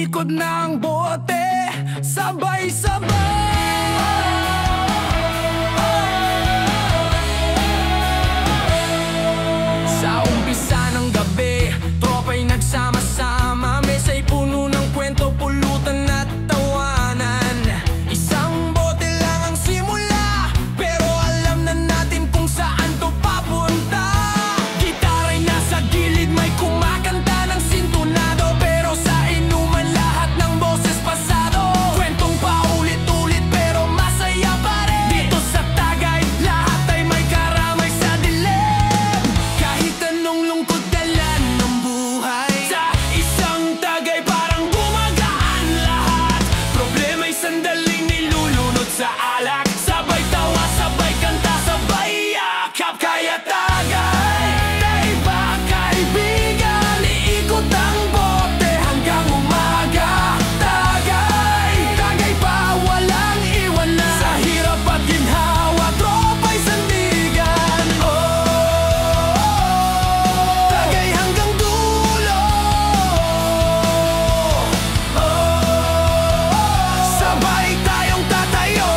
likod ng bote, sabay-sabay. Sa umpisa ng gabi, tropa'y nagsama-sama, mesa'y puno ng kwento, pulutan at tawanan. Isang bote lang ang simula, pero alam na natin kung saan to papunta. Gitara'y nasa gilid, may kumakanta ng sintonado, pero sa inuman lahat ng boses pasado. Kwentong paulit-ulit pero masaya pa rin. Dito sa Tagay, lahat ay may karamay sa dilim. Kahit anong lungkot dalan ng buhay, sa isang Tagay parang gumagaan lahat. Problema'y sandaling nilulunod sa alak, sabay tawa, sabay kanta, sabay yakap. Kaya Tagay, tayo ba kaibigan? Iikot ang bote hanggang umaga. Tagay, Tagay pa, walang iwanan. Sa hirap at ginhawa, tropa'y sandigan. Tagay hanggang dulo. Sabay tayong tatayo.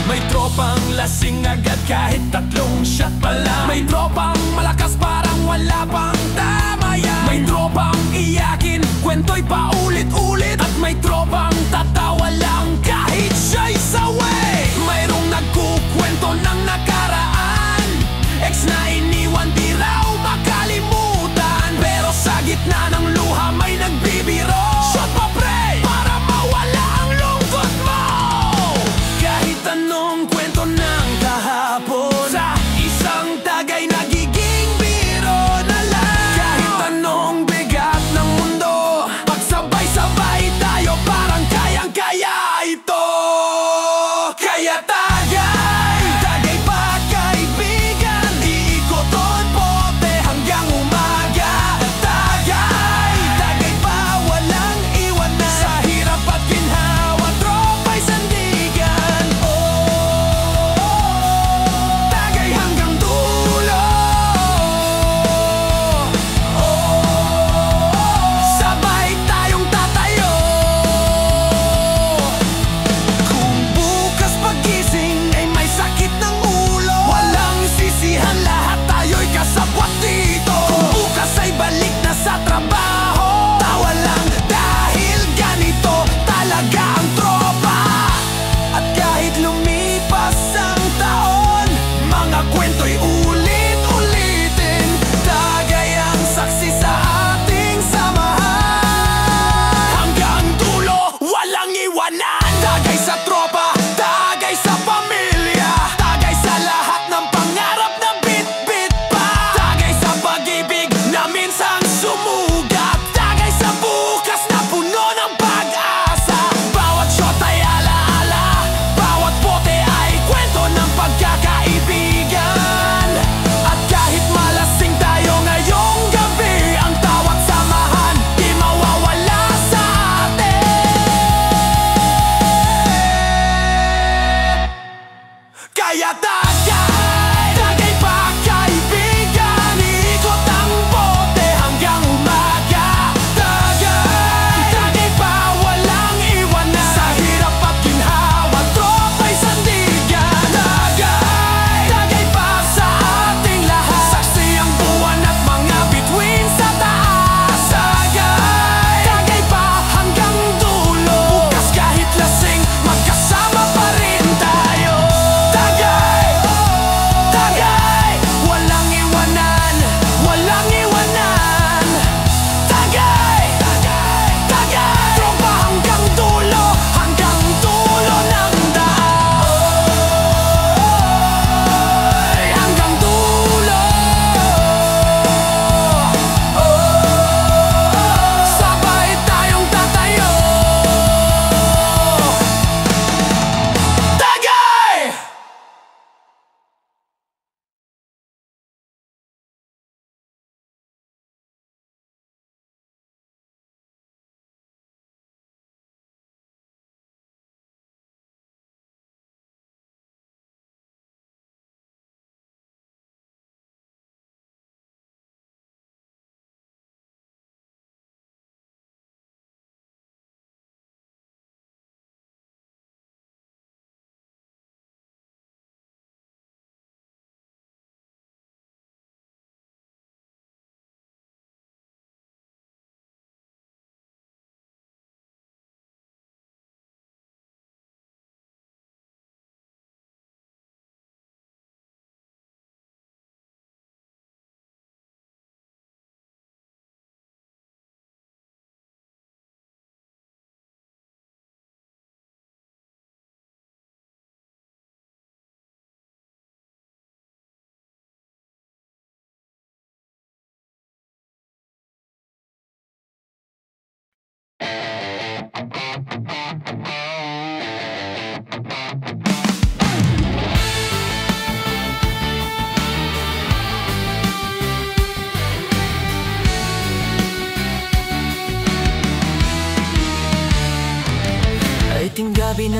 May tropang lasing agad kahit tatlong shot pa lang. May tropang malakas parang wala pang tamayan. May tropang iyakin, kwento'y paulit-ulit. At may tropang tatawa lang kahit siya'y saway. Mayroong nagkukwento ng nakaraan, ex na iniwan di raw makalimutan. Pero sa gitna ng luha may nagbibiro, shot pa pre, para mawala ang lungkot mo. Kahit anong kwento ng kahapon, sa isang Tagay nagiging biro na lang. Kahit anong bigat ng mundo, pagsabay-sabay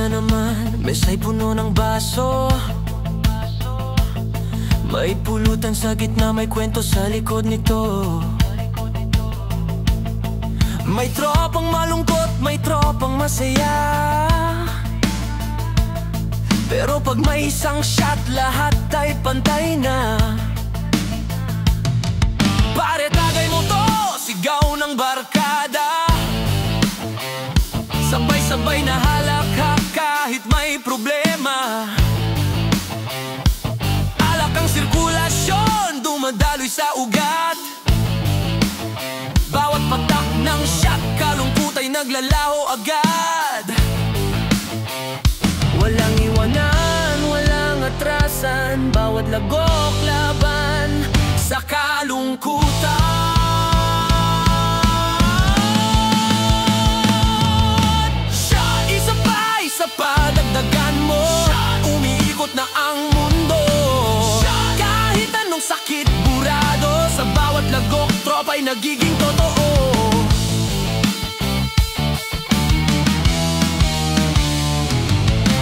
na naman, mesa'y puno ng baso. May pulutan sa gitna, may kwento sa likod nito. May tropang malungkot, may tropang masaya. Pero pag may isang shot, lahat ay pantay na. Pare, tagay mo to, sigaw ng barkada. Sabay-sabay na halakhak kahit may problema. Alak ang sirkulasyon, dumadaloy sa ugat. Bawat patak ng shot, kalungkot ay naglalaho agad. Walang iwanan, walang atrasan, bawat lagok laban sa kalungkutan. Dagdagan mo, umiikot na ang mundo. Kahit anong sakit, burado, sa bawat lagok, tropa'y nagiging totoo.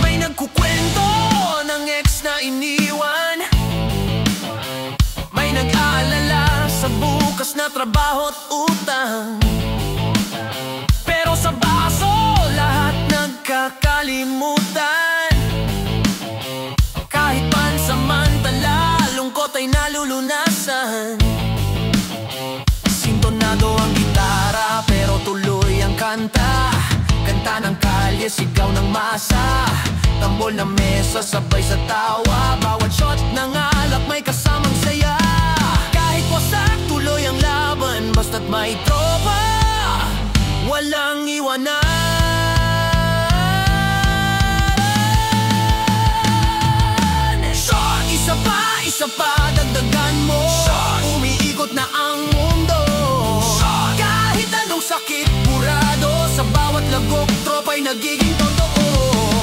May nagkukwento ng ex na iniwan. May nag-aalala sa bukas na trabaho't utang. Pero sa baso, lahat nagkakalimutan. Kahit pansamantala, lungkot ay nalulunasan. Sintonado ang gitara, pero tuloy ang kanta. Kanta ng kalye, sigaw ng masa. Tambol na mesa, sabay sa tawa. Bawat shot ng alak may kasamang saya. Kahit wasak, tuloy ang laban, basta't may tropa, walang iwanan. Isa pa, dagdagan mo, umiikot na ang mundo. Kahit anong sakit, burado, sa bawat lagok, tropa'y nagiging totoo.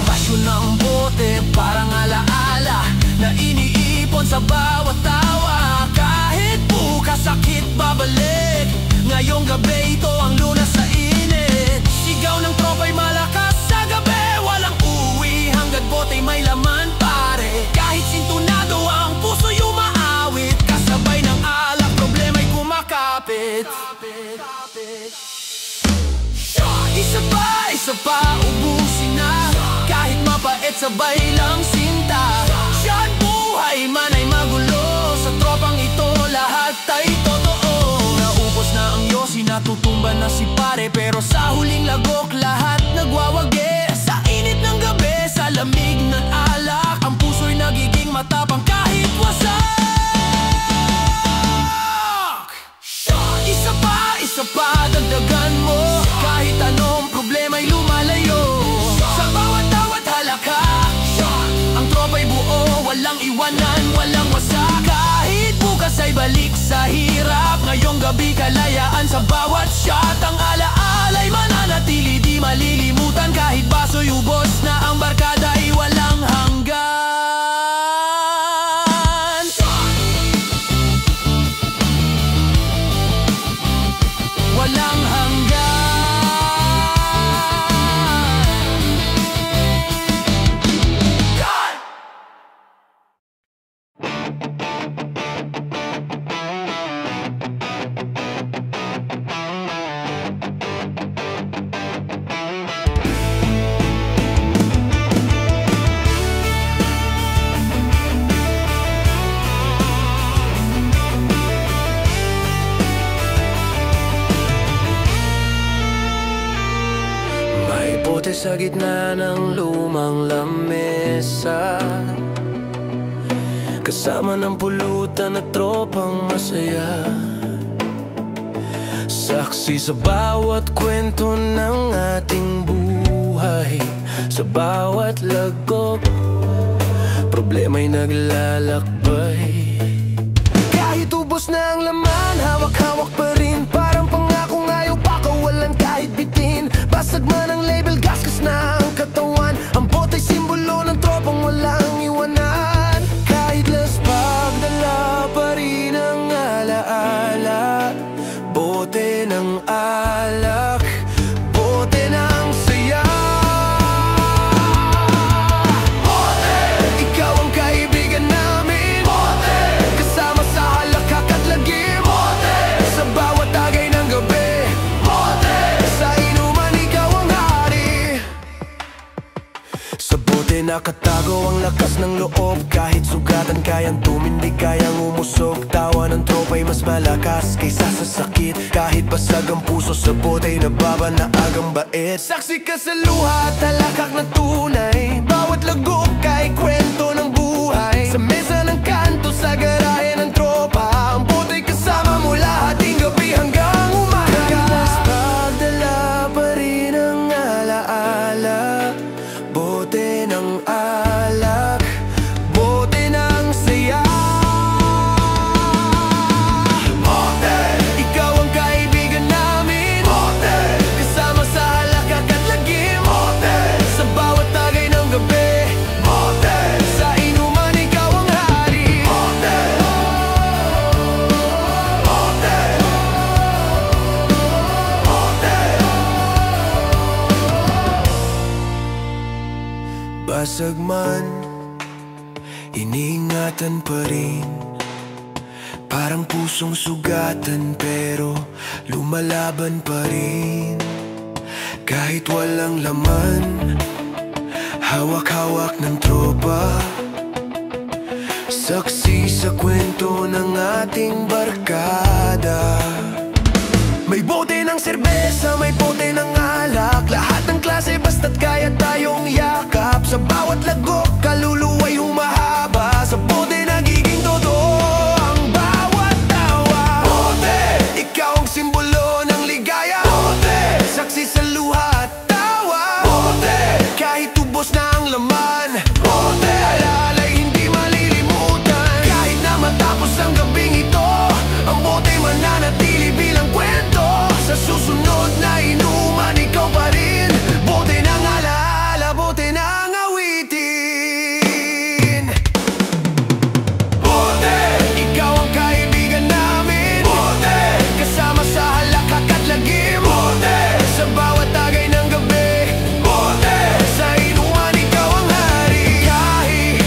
Pasyon ng bote, parang alaala na iniipon sa bawat tawa. Kahit bukas sakit, babalik. Ngayong gabi, ito ang lunas sa init. Sigaw ng tropa'y malakas sa gabi. Walang uwi hanggat bote'y may laman, pare. Kahit sintunado ang puso yumaawit, kasabay ng alak, problema'y kumakapit. Isa pa, ubusin na. Kahit mapait, sabay lang sinta. Siyan buhay man ay magulo, sa tropang ito lahat ay totoo. Naubos na ang yosi, natutumba na si pare, pero sa huling lagok lahat nagwawagi. Sa init ng gabi, sa lamig ng alak, ang puso'y nagiging matapang kahit wasak. Isa pa, dagdagan mo, kahit anong problema'y lumalayo. Sa bawat tawat halaka, ang tropa'y buo, walang iwanan, walang wasak. Kahit bukas ay balik sa hirap, ngayong gabi kalayaan sa bawat shot. Ang alaala'y mananatili, di malilimutan. Kahit baso'y ubos na, ang barkada'y walang hanggan. Walang hanggan. Bote sa gitna ng lumang lamesa, kasama ng pulutan at tropang masaya. Saksi sa bawat kwento ng ating buhay, sa bawat lagok, problema'y naglalakbay. Kahit ubos na ang laman, hawak-hawak pa rin. Parang pangakong ayaw pa kawalan kahit bitin. Basag man ang label, gasgas na ang katawan. Ang bota'y simbolo ng tropang walang iwanan. Kahit las pagdala pa rin ang alaala. Bote ng alak, bote ng saya. nakatago ang lakas ng loob. Kahit sugatan kayang tumindig, kayang umusog. Tawa ng tropa'y mas malakas kaysa sa sakit. Kahit basag ang puso sa bote'y nababanaag ang bait. Saksi ka sa luha, talakak na tunay. Bawat lagok kay kwento ng buhay. Sa mesa ng kanto, sa garahe ng tropa, ang bote'y kasama mo lahat, ting gabi hanggang umaga. Mas pagdala pa rin ang alaala. Bote ng alak, bote ng saya. Bote, ikaw ang kaibigan namin. Bote, kasama sa halakak at lagim. Bote, sa bawat tagay ng gabi. Bote, sa inuman ikaw ang hari. Bote, bote, bote. Basag man, iniingatan pa rin. Parang pusong sugatan pero lumalaban pa rin. Kahit walang laman, hawak-hawak ng tropa. Saksi sa kwento ng ating barkada. May bote ng serbesa, may bote ng alak. Lahat ng klase basta't kaya tayong yakap. Sa bawat lagok, kaluluwa'y humahaba. Sa bote nagiging totoo ang bawat tawa. Bote, ikaw ang simbolo ng ligaya. Bote, saksi sa luha at tawa. Bote, kahit ubos na ang laman. Bote, alalay hindi malilimutan. Kahit na matapos ang gabing ito, ang bote mananatili bilang kwento. Sa susunod na inuman, ikaw pa rin. Bote ng alaala, bote ng awitin. Bote, ikaw ang kaibigan namin. Bote, kasama sa halakak at lagim. Bote, sa bawat tagay ng gabi. Bote, sa inuman ikaw ang hari. Kahit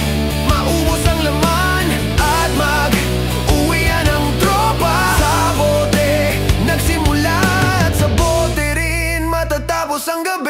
maubos ang laman at mag-uwian ang tropa. Sa bote nagsimula at sa bote rin matatapos ang gabi.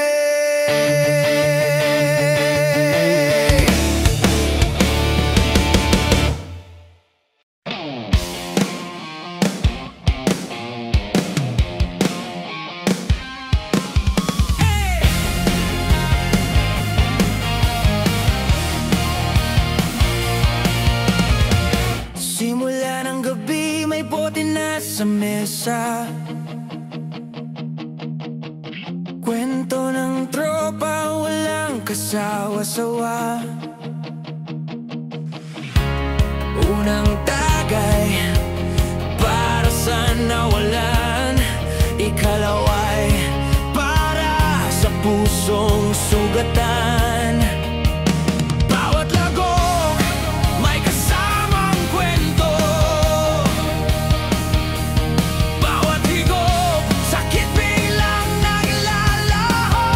Simula ng gabi, may bote na sa mesa. Kwento ng tropa, walang kasawa-sawa. Unang tagay para sa nawalan. Ikalaway para sa pusong sugatan. Bawat lagok may kasamang kwento. Bawat higop, sakit bilang naglalaho.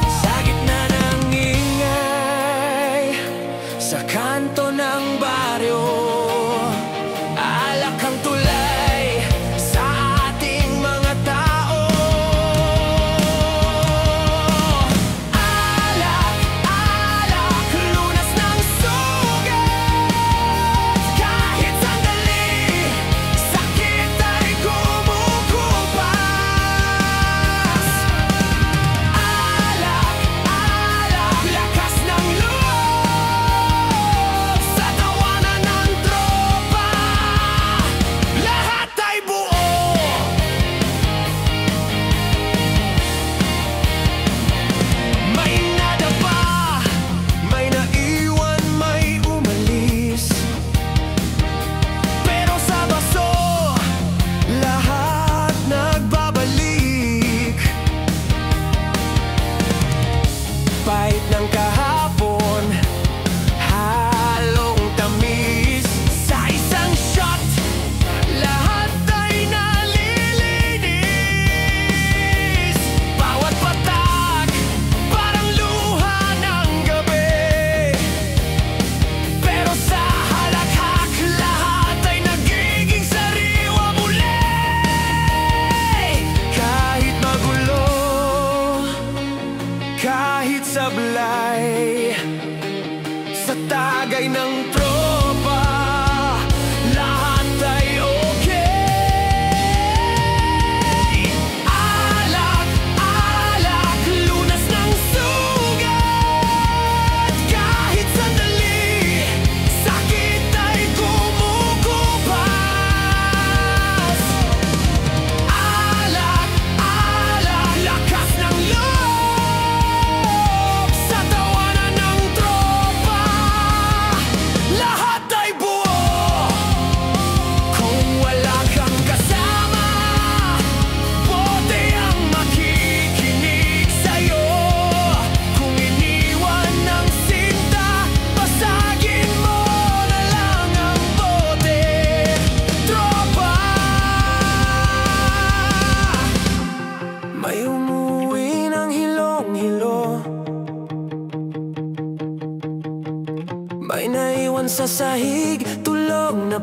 Sa gitna ng ingay, sa kanto ng baryo, alak ang tulay sa ating mga tao.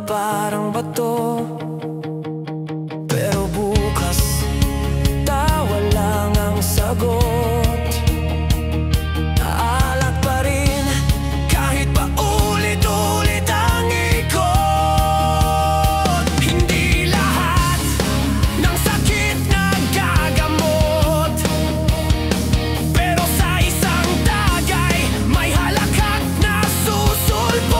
parang bato. Pero bukas, tawa lang ang sagot. Alak pa rin, kahit pa ulit-ulit ang ikot. Hindi lahat ng sakit nagagamot, pero sa isang tagay may halakhak na susulpot.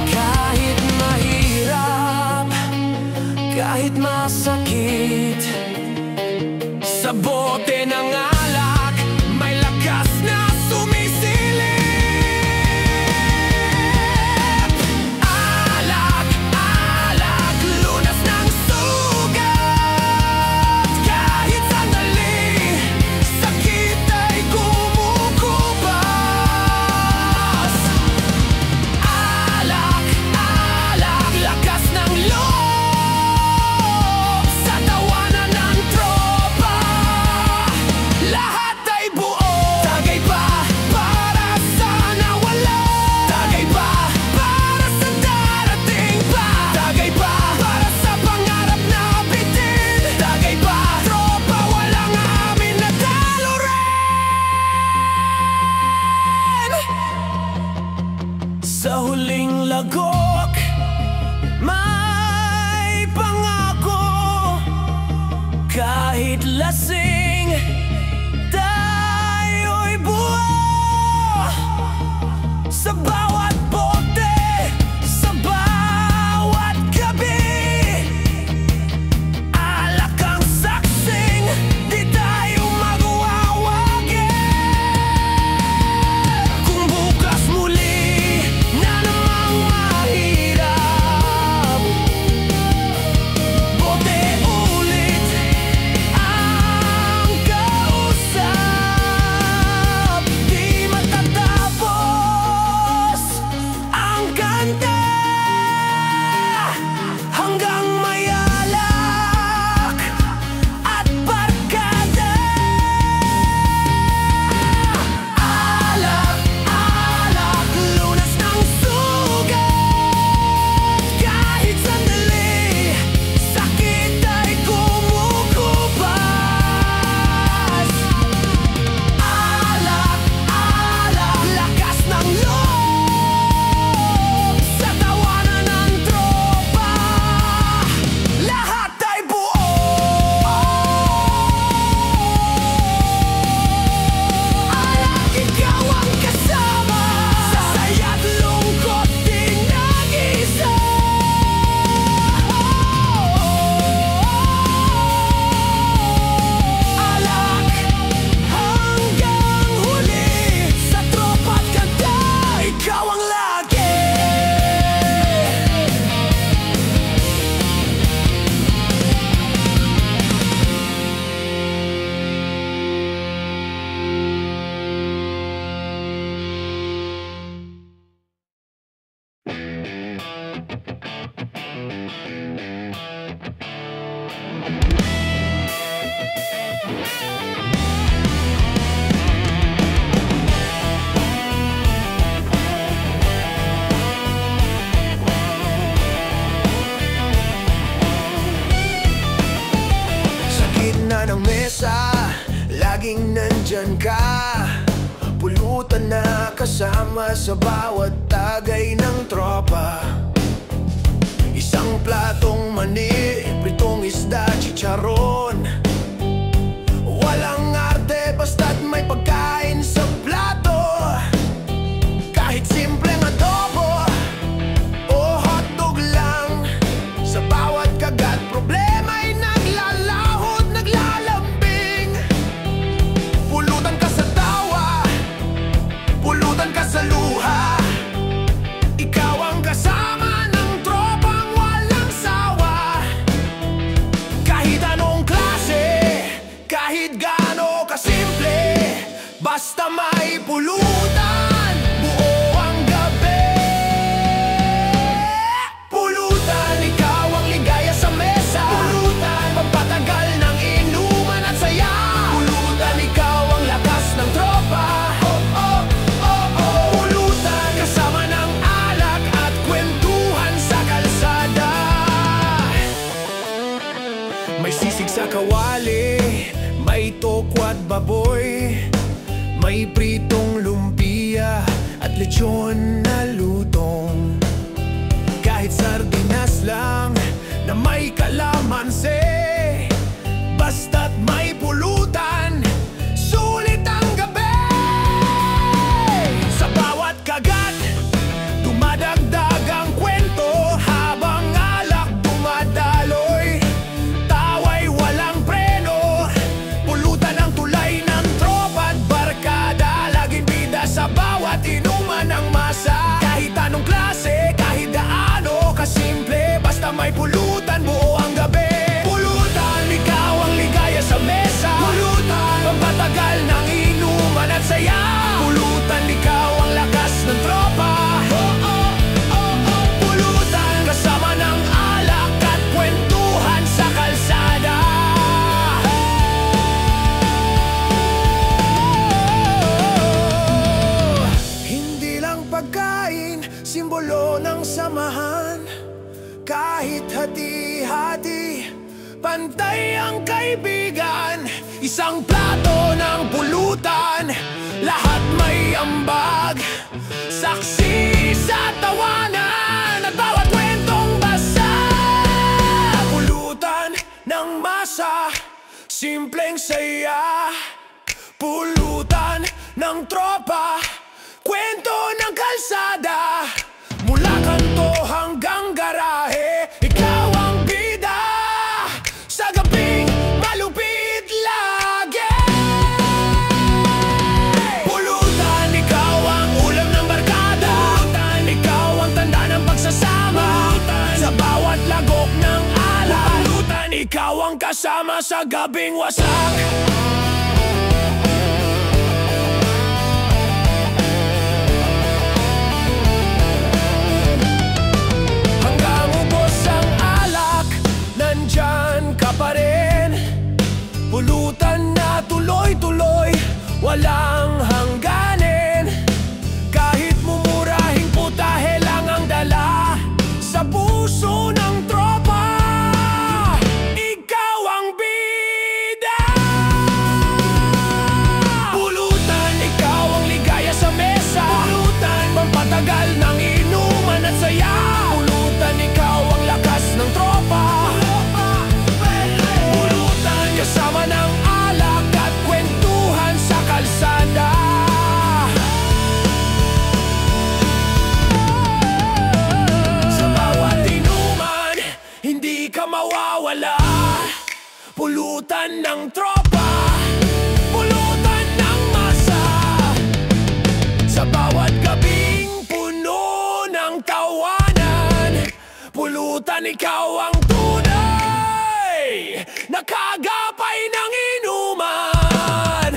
Kahit mahirap, kahit masakit, sa bote ng alak may lakas na sumisilip. Alak, alak, lunas ng sugat. Kahit sandali, sakit ay kumukupas. Alak, alak, lakas ng loob sa tawanan ng tropa. Lahat ay buo. Tagay pa para sa nawala. Tagay pa para sa darating pa. Tagay pa para sa pangarap na bitin. Tagay pa, tropa, walang amin na talo rin. Sa huling lagok, may pangako. Kahit lasing, tayo'y buo. Sa bawat bote, sa bawat gabi, alak ang saksing, di tayo magwawagi. Kung bukas muli na namang mahirap, bote ulit ang kausap. Di matatapos ang kanta hanggang may alak at barkada. Alak, alak, lunas ng sugat. Kahit sandali, sakit ay kumukupas. Alak, alak, lakas ng loob sa tawanan ng tropa. Lahat ay buo. Alak, ikaw ang kasama, sa saya't lungkot di nag-isa. Alak hanggang huli, sa tropa't kanta, ikaw ang lagi. Sa gitna ng mesa, laging nandyan ka. Pulutan na kasama sa bawat tagay ng tropa. Isang platong mani, pritong isda, chicharon. Walang arte, basta't may pagkain sa plato. Kahit simpleng adobo o hotdog lang, sa bawat kagat problema'y naglalahod, naglalambing. Pulutan ka sa tawa, pulutan ka sa luha. Ikaw ang kasama ng tropang walang sawa. Kahit anong klase, kahit gaano kasimple, basta may pulutan, buo ang gabi. Pulutan, ikaw ang ligaya sa mesa. Pulutan, pampatagal ng inuman at saya. Pulutan, ikaw ang lakas ng tropa. Oh, oh, oh, oh. Pulutan, kasama ng alak at kwento. Sa kawali, may tokwat baboy, may pritong lumpia at lechon na lutong. Kahit sardinas lang na may kalamansi, basta't may pulutan, sulit ang gabi. Sa bawat kagat, dumadagdag ang kwento, habang alak dumadaloy, tawa'y walang preno. Pulutan ang tulay ng tropa at barkada, laging bida sa bawat inuman ng masa. Kahit anong klase, kahit gaano kasimple, basta may pulutan, buo ang gabi. Pulutan, ikaw ang ligaya sa mesa. Pulutan, pampatagal ng inuman at saya. Pulutan, ikaw ang lakas ng tropa. Pulutan, kasama ng alak at kwentuhan sa kalsada. Hindi lang pagkain, simbolo ng samahan. Kahit hati-hati, pantay ang kaibigan. Isang plato ng pulutan, lahat may ambag. Saksi sa tawanan at bawat kwentong basa. Pulutan ng masa, simpleng saya. Pulutan ng tropa, kwento ng kalsada. Mula kanto hanggang garahe, ikaw ang bida. Sa gabing malupit lagi. Pulutan, ikaw ang ulam ng barkada. Pulutan, ikaw ang tanda ng pagsasama. Pulutan, sa bawat lagok ng alak. Pulutan, ikaw ang kasama sa gabing wasak. Pulutan na tuloy-tuloy, walang hangganin. Kahit mumurahing putahe lang ang dala sa puso ng tropa, ikaw ang bida. Pulutan, ikaw ang ligaya sa mesa. Pulutan, pampatagal ng inuman at saya. Pulutan, ikaw ang lakas ng tropa. Kasama ng alak at kwentuhan sa kalsada. Sa bawat inuman, hindi ka mawawala. Pulutan ng tropa, pulutan ng masa. Sa bawat gabing puno ng tawanan, pulutan, ikaw ang tunay na kagapay ng inuman.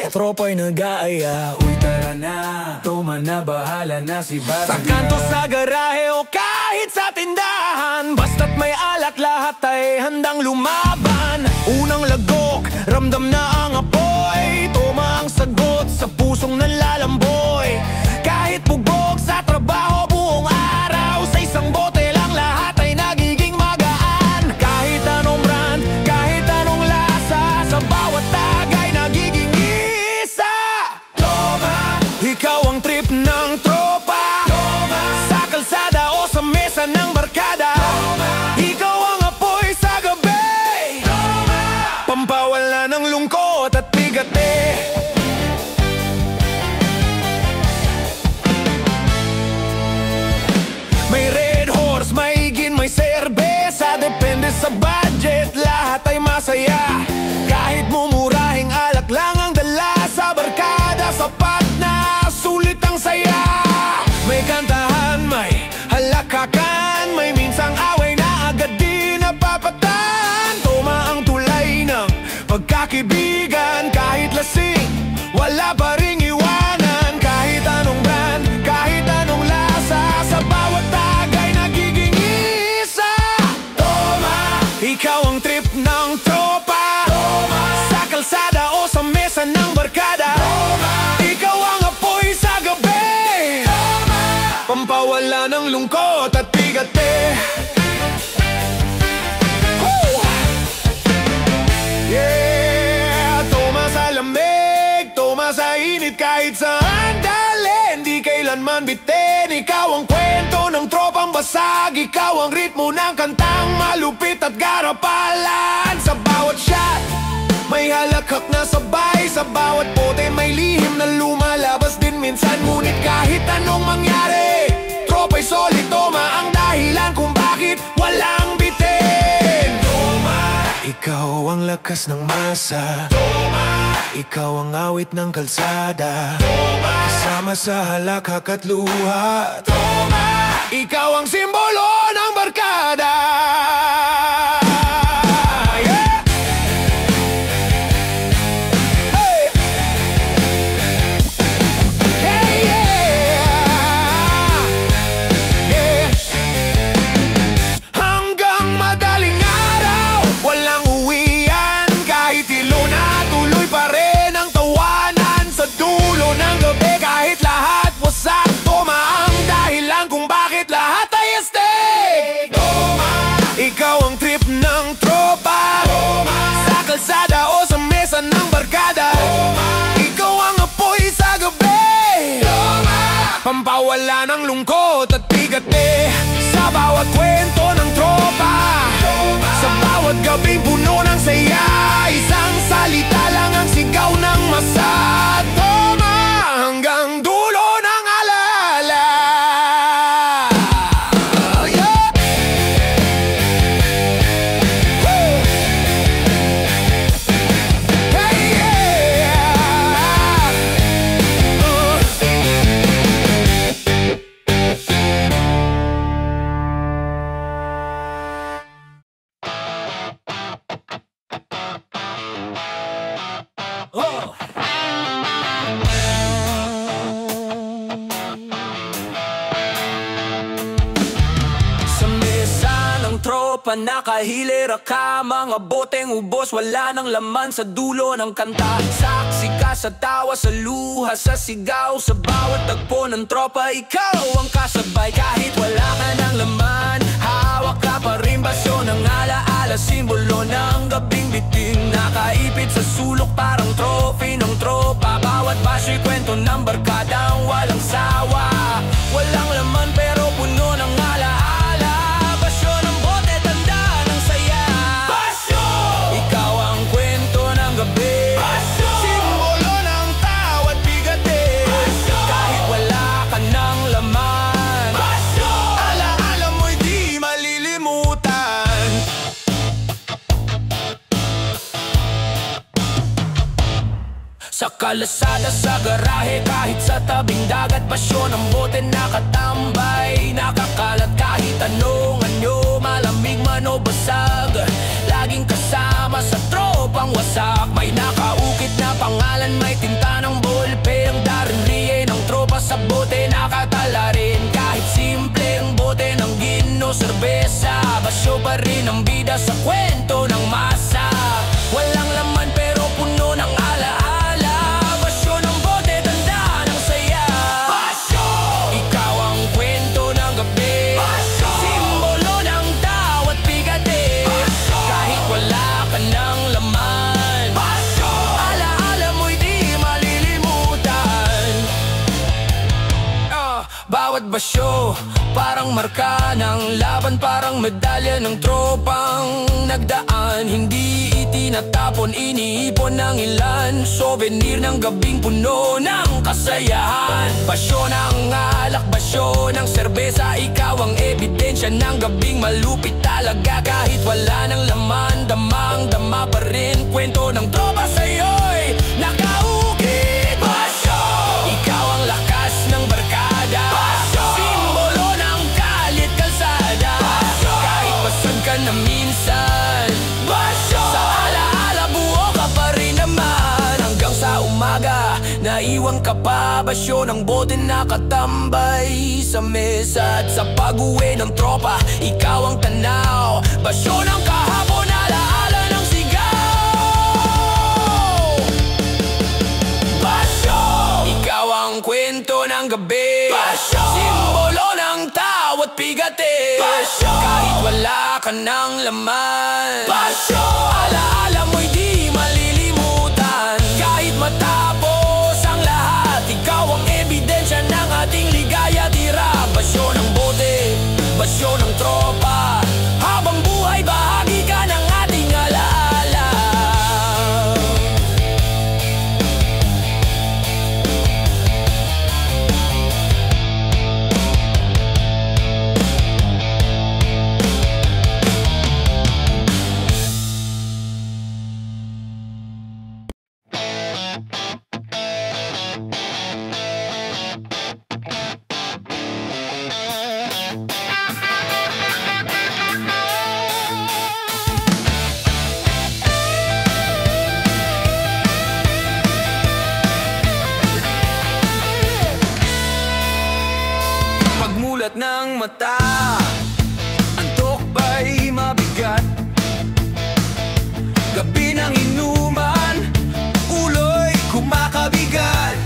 Tropa'y nag-aaya, uy tara na, toma na, bahala na si Baz. Sa kanto, sa garahe o kahit sa tindahan, basta't may alak, lahat ay handang lumaban. Unang lagok, ramdam na ang apoy, toma ang sagot sa pusong nanlalamboy. Kahit bugbog sa trabaho buong araw, sa isang bote lang lahat ay nagiging magaan. Kahit anong brand, kahit anong lasa, sa bawat tagay nagiging ikaw ang trip ng tropa. Toma. Sa kalsada o sa mesa ng barkada. Toma. Ikaw ang apoy sa gabi. Toma. Pampawala ng lungkot at bigate. trip ng tropa, sa kalsada o sa mesa ng barkada, ikaw ang apoy sa gabi, pampawala ng lungkot at bigate. Yeah, tuma sa lamig, tuma sa init, kahit saan dalhin, di kailanman bitin. Ikaw ang kwento ng tropang basag, ikaw ang ritmo ng kantang malupit at garapalan. Sa bawat shot, may halakhak na sabay, sa bawat bote may lihim na lumalabas din minsan. Ngunit kahit anong mangyari, tropa'y solid. Toma ang dahilan kung bakit walang bitin. Ikaw ang lakas ng masa, ikaw ang awit ng kalsada, kasama sa halakhak at luha. Ikaw ang simbolo ng barkada. Yeah! Hey! Hey, yeah! Yeah! Hanggang madaling araw, walang uwian, kahit ilo na tuloy pa rin ang tawanan. Sa dulo ng gabi, kahit lahat wasak, toma ang dahilan kung bakit lahat ay astig. Ikaw ang trip ng tropa, sa kalsada o sa mesa ng barkada, ikaw ang apoy sa gabi, pampawala ng lungkot at bigate. Sa bawat kwento ng tropa, sa bawat gabing puno ng saya, isang salita lang ang sigaw ng masa. Toma hanggang dulo ng alaala. Yeah! Woo! Hey, yeah! Oh! Sa mesa ng tropa nakahilera ka, mga boteng ubos, wala nang laman sa dulo ng kanta. Saksi ka sa tawa, sa luha, sa sigaw, sa bawat tagpo ng tropa, ikaw ang kasabay. Kahit wala ka ng laman, hawak ka pa rin basyo ng alaala, simbolo ng gabing bitin. Nakaipit sa sulok parang trophy ng tropa, bawat basyo'y kwento ng barkadang walang sawa. Walang laman pero puno ng alaala, basyo ng bote, tanda ng saya. Basyo! Ikaw ang kwento ng gabi, basyo! Simbolo ng tawat bigate, basyo! Kahit wala ka ng laman, basyo! Alaala mo'y di malilimutan. Sa kalasada, sa garahe, kahit sa tabing dagat, basyo ng bote nakatambay, nakakalat kahit anong anyo, malamig man o basag, laging kasama sa tropang wasak. May nakaukit na pangalan, may tinta ng bolpe, ang darinriye ng tropa sa bote nakatala rin. Kahit simpleng bote ng gin o serbesa, basyo pa rin ang bida sa kwento ng masa. Walang laman pero puno ng alaala, basyo ng bote, tanda ng saya. Basyo! Ikaw ang kwento ng gabi, basyo! Simbolo ng tawat bigate, basyo! Kahit wala ka ng laman, basyo! Alaala mo'y di malilimutan. Bawat basyo parang marka ng laban, parang medalya ng tropang nagdaan. Hindi itinatapon, iniipon ng ilan, souvenir ng gabing puno ng kasayahan. Basyo ng alak, basyo ng serbesa, ikaw ang ebidensya ng gabing malupit talaga. Kahit wala ng laman, damang-dama pa rin kwento ng tropa sa'yo'y nakaukit. Basyo! Ikaw ang lakas ng barkada, basyo! Simbolo ng kalit kalsada, basyo! Kahit basag ka na minsan, basyo! Sa alaala buo ka pa rin naman, hanggang sa umaga naiwan ka pa. Basyo ng bote nakatambay sa mesa, at sa pag-uwi ng tropa ikaw ang tanaw. Basyo ng kahapon, alaala gabi. Simbolo ng tao at bigatin, kahit wala ka ng laman. Alaala mo'y di malilimutan, kahit matapos ang lahat. Ikaw ang ebidensya ng ating ligaya. Tira, basyo ng bote, basyo ng tropa. Habang buhay, bahagi ka ng ating alaala. Pagmulat ng mata, antok ba'y mabigat? Gabi ng inuman, ulo'y kumakabigat.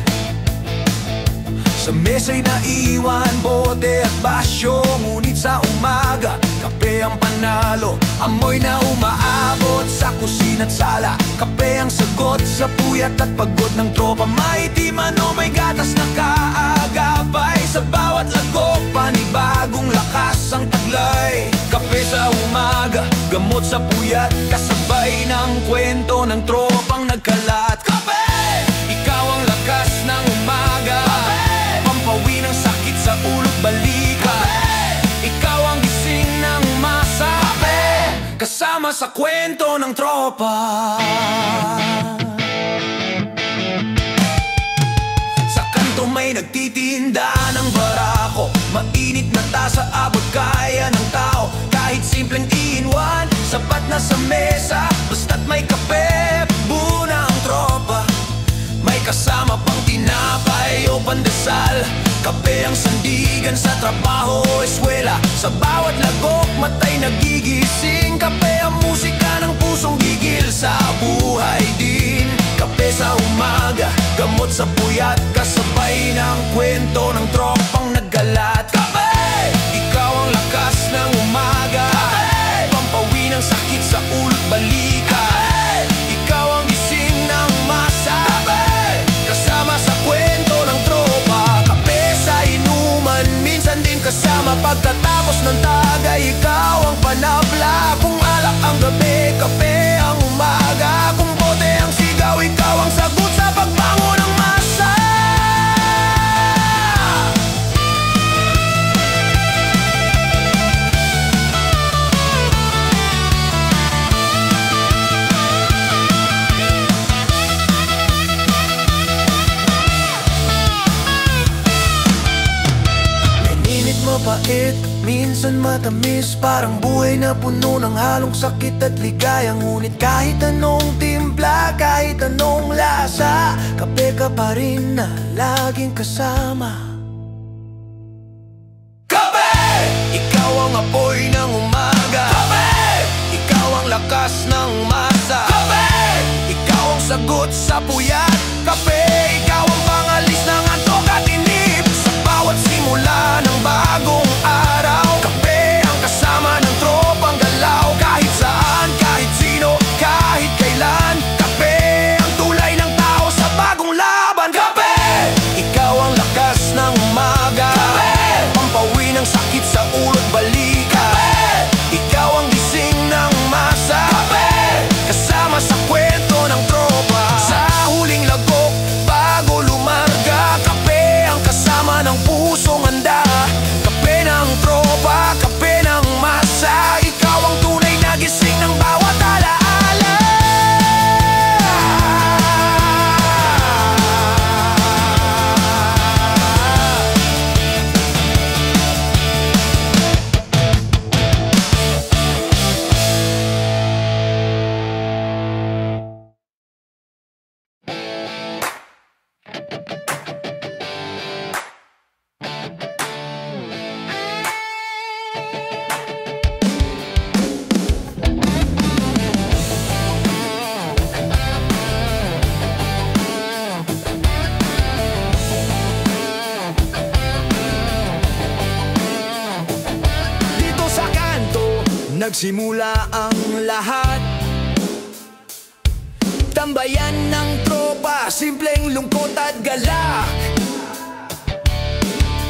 Sa mesa'y naiwan, bote at basyo. Ngunit sa umaga, kape ang panalo. Amoy na umaabot sa kusina't sala. Kape ang sagot sa puyat at pagod ng tropa. Maitim ano, may gatas na kaagapay. Sa bawat lagok, panibagong lakas ang taglay. Kape sa umaga, gamot sa puyat. Kasabay ng kwento ng tropang nagkalat. Kape! Ikaw ang lakas ng umaga. Pampawi ng sakit sa ulo't balikat. Ikaw ang gising ng masa. Kasama sa kwento ng tropa. Sa kanto may nagtitinda ng barako. Mainit na tasa, abot kaya ng tao. Kahit simpleng in-one, sapat na sa mesa. Basta't may kape, buo na ang tropa. May kasama pang tinapay o pandesal. Kape ang sandigan sa trabaho o eskwela. Sa bawat lagok, matay nagigising. Kape ang musika ng pusong gigil sa buhay din. Kape sa umaga, gamot sa puyat. Kasabay ng kwento ng tropang naggalat. Kape! Ikaw ang lakas ng umaga. Kape! Pampawi ng sakit sa ulo't balikat. Ikaw ang gising ng masa. Kape! Kasama sa kwento ng tropa. Kape sa inuman, minsan din kasama. Pagkatapos ng tagay, ikaw ang panabla. Kung alak ang gabi, kape ang umaga. Kung bote ang sigaw, ikaw ang sagot sa pagbango ng masa. Mapait, minsan matamis. Parang buhay na puno ng halong sakit at ligaya. Ngunit kahit anong timpla, kahit anong lasa, kape ka pa rin na laging kasama. Kape! Ikaw ang apoy ng umaga. Kape! Ikaw ang lakas ng masa. Kape! Ikaw ang sagot sa puyat. Kape! Ikaw ang pangalis ng antok at inip. Sa bawat simula ng bagong araw, kape ang kasama ng tropang galaw. Kahit saan, kahit sino, kahit kailan, kape ang tulay ng tao sa bagong laban. Kape! Ikaw ang lakas ng umaga. Kape! Pampawi ng sakit sa ulo't balikat. Kape! Ikaw ang gising ng masa. Kape! Kasama sa kwento ng tropa. Sa huling lagok, bago lumarga, nagsimula ang lahat. Tambayan ng tropa, simpleng lungkot at galak.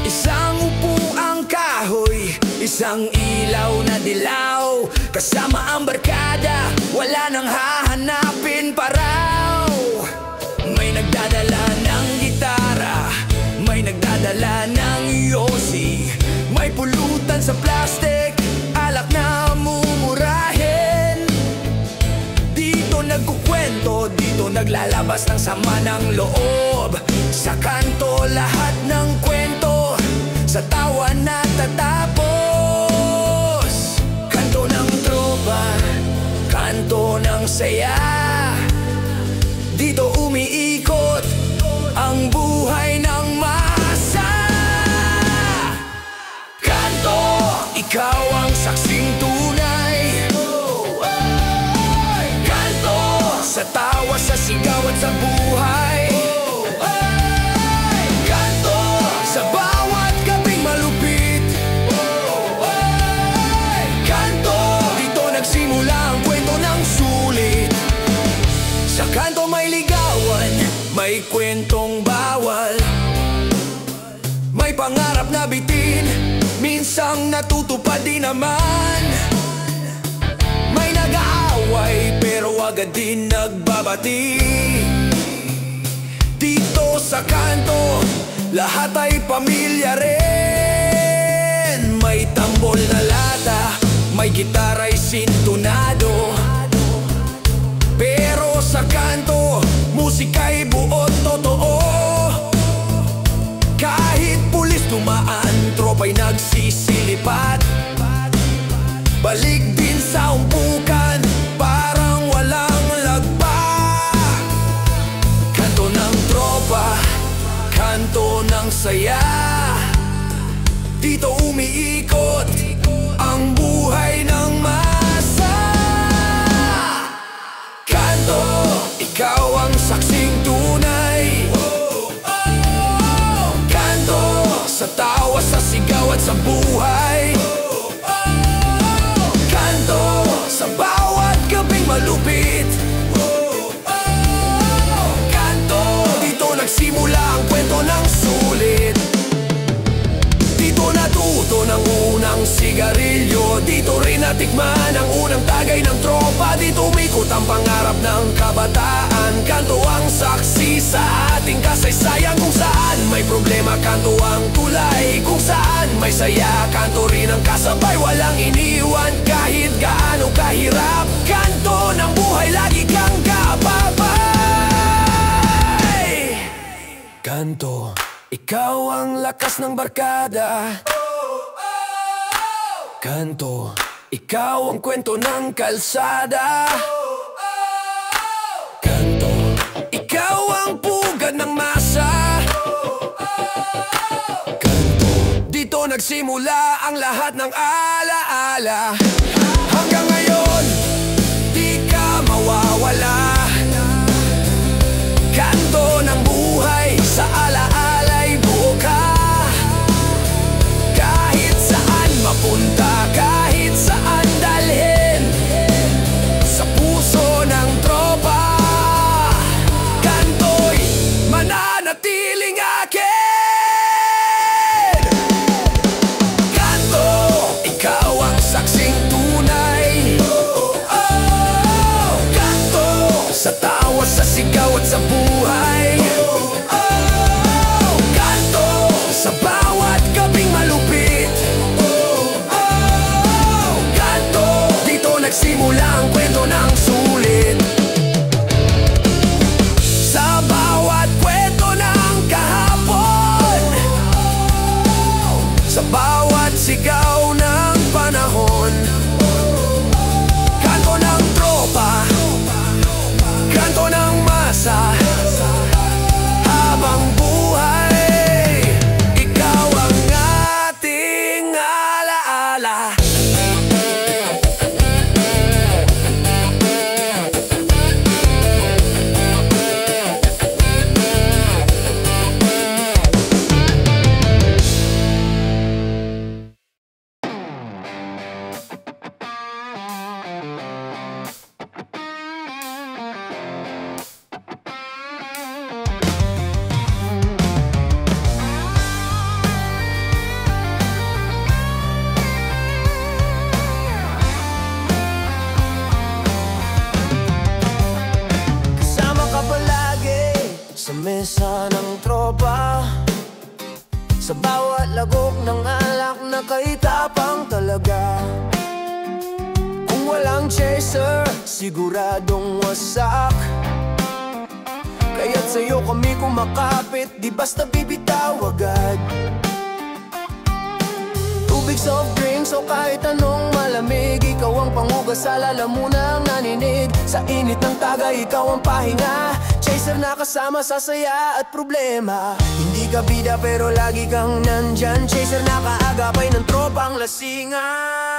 Isang upuang kahoy, isang ilaw na dilaw. Kasama ang barkada, wala nang hahanapin pa raw. May nagdadala ng gitara, may nagdadala ng yosi, may pulutan sa plastic, alak na mumurahin. Dito nagkukwento, dito naglalabas ng sama ng loob. Sa kanto lahat ng kwento, sa tawa natatapos. Kanto ng tropa, kanto ng saya. Dito umiikot ang buhay ng masa. Kanto, ikaw ang saksing tunay. Kanto, sa tawa, sa sigaw at sa buhay. Kanto, sa bawat gabing malupit. Kanto, dito nagsimula ang kwento ng sulit. Sa kanto may ligawan, may kwentong bawal, may pangarap na bitin, minsang natutupad din naman. May nag-aaway pero agad din nagbabati. Dito sa kanto, lahat ay pamilya rin. May tambol na lata, may gitara'y sintunado. Pero sa kanto, musika'y buot totoo. Kahit pulis dumaan, tropa'y nagsisilipat. Balik din sa umpukan, parang walang lagpa. Kanto ng tropa, kanto ng saya. Dito umiikot ang buhay ng masa. Kanto, ikaw ang saksing tunay. Kanto, sa tawa, sa sigaw at sa buhay. Kanto, sa bawat gabing malupit. Kanto, dito nagsimula ang kwento ng sulit. Dito natuto ng unang sigarilyo, dito rin natikman ang unang tagay ng tropa. Dito umikot ang pangarap ng kabataan. Kanto ang saksi sa ating kasaysayan. Kung saan may problema, kanto ang tulay. Kung saan may saya, kanto rin ang kasabay. Walang iniwan kahit gaano kahirap. Kanto ng buhay, lagi kang gababay. Kanto, ikaw ang lakas ng barkada. Kanto, ikaw ang kwento ng kalsada. Kanto, ikaw ang pugad ng masa. Kanto, dito nagsimula ang lahat ng alaala. Hanggang ngayon, di ka mawawala. Kanto ng buhay, sa alaala'y buo ka. Kahit saan mapunta, kahit saan dalhin, sa puso ng tropa, kanto'y mananatiling akin. Kanto, ikaw ang saksing tunay. Kanto, sa tawa, sa sigaw at sa buhay. Kanto, sa bawat gabing malupit. Kanto, dito nagsimula ang kwento ng sulit. Sa bawat kwento ng kahapon, sa bawat sigaw ng panahon. Kanto ng tropa, kanto ng masa. Habang buhay, ikaw ang ating alaala. chaser, siguradong wasak. Kaya't sa'yo kami kumakapit, di basta bibitaw agad. Tubig, soft drinks o kahit anong malamig, ikaw ang pangugas sa lalamunang naninig. Sa init ng tagay, ikaw ang pahinga, chaser na kasama sa saya at problema. Hindi ka bida pero lagi kang nandyan, chaser na kaagapay ng tropang lasingan.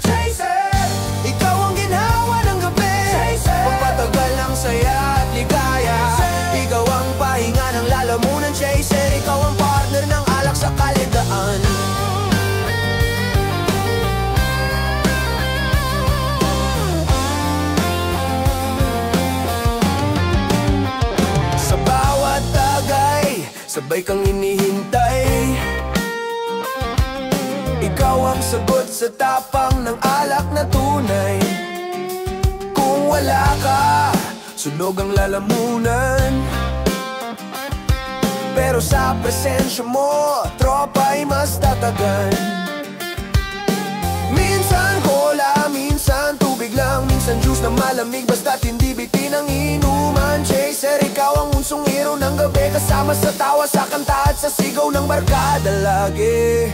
Chaser, ikaw ang ginhawa ng gabi, pagpatagal ng saya at ligaya. Ikaw ang pahinga ng lalamunan, chaser. Ikaw ang partner ng alak sa kaligtaan. Sa bawat tagay, sabay kang hinihintay. Ikaw ang sagot sa tapang ng alak na tunay. Kung wala ka, sunog ang lalamunan. Pero sa presensya mo, tropa'y mas tatagan. Minsan cola, minsan tubig lang, minsan juice na malamig, basta't hindi bitin ang inuman. Chaser, ikaw ang unsong hero ng gabi, kasama sa tawa, sa kanta at sa sigaw ng barkada lagi.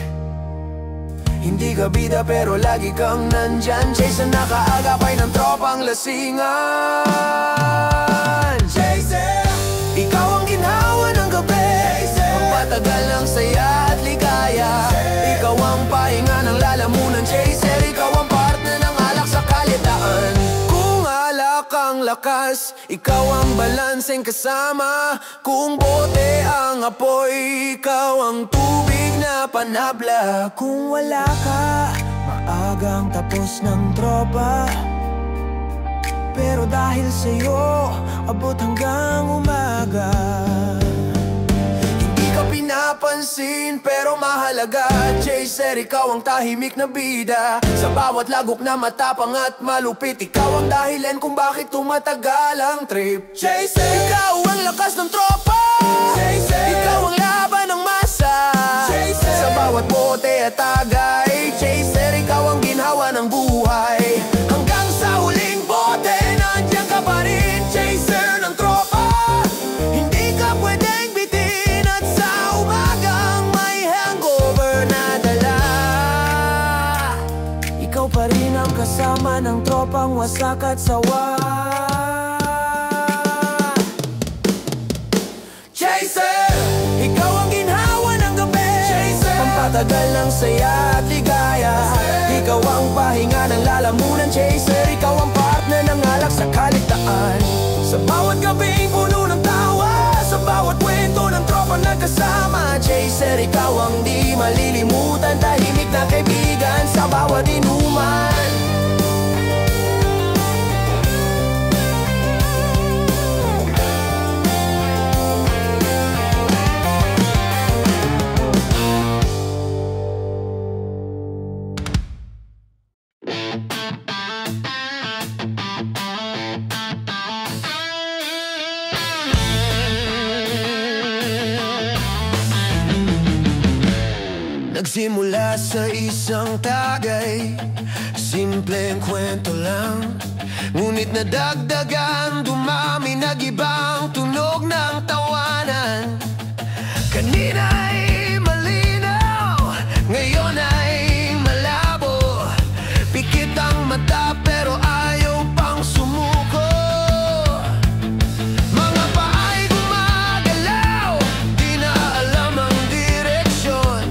Hindi ka bida pero lagi kang nandyan, chaser na kaagapay ng tropang lasingan. Chaser, ikaw ang ginhawa ng gabi, pagpatagal ng saya at ligaya. Ikaw ang pahinga ng lalamunan, chaser. Ikaw ang partner ng alak sa kalitaan. Kung alak ang lakas, ikaw ang balanseng kasama. Kung bote ang apoy, ikaw ang tubig na panabla. Kung wala ka, maagang tapos ng tropa. Pero dahil sa'yo, abot hanggang umaga. Hindi ka pinapansin pero mahalaga, chaser. Ikaw ang tahimik na bida, sa bawat lagok na matapang at malupit. Ikaw ang dahilan kung bakit tumatagal ang trip, chaser. Ikaw ang lakas ng tropa, chaser. Ikaw ang laban ng masa, chaser. Sa bawat bote at tagay, chaser. Ikaw ang ginhawa ng buhay. Hanggang sa huling bote, nandiyan ka pa rin, chaser ng tropa. Hindi ka pwedeng bitin at sa umagang may hangover na dala. Ikaw pa rin ang kasama ng tropang wasak at sawa. Chaser, ikaw ang ginhawa ng gabi, chaser. Pampatagal ng saya at ligaya. Ikaw ang pahinga ng lalamunan, chaser. Ikaw ang partner ng alak sa kaligtaan. Sa bawat gabing puno ng tawa, sa bawat kwento ng tropa nagkasama, chaser. Ikaw ang di malilimutan, tahimik na kaibigan sa bawat inuman. Nagsimula sa isang tagay, simpleng kwento lang, ngunit nadagdagan, dumami, nag-ibang tunog ng tawanan. Kanina ay malinaw, ngayon ay malabo. Pikit ang mata pero ayaw pang sumuko. Mga paa'y gumagalaw, di na alam ang direksyon.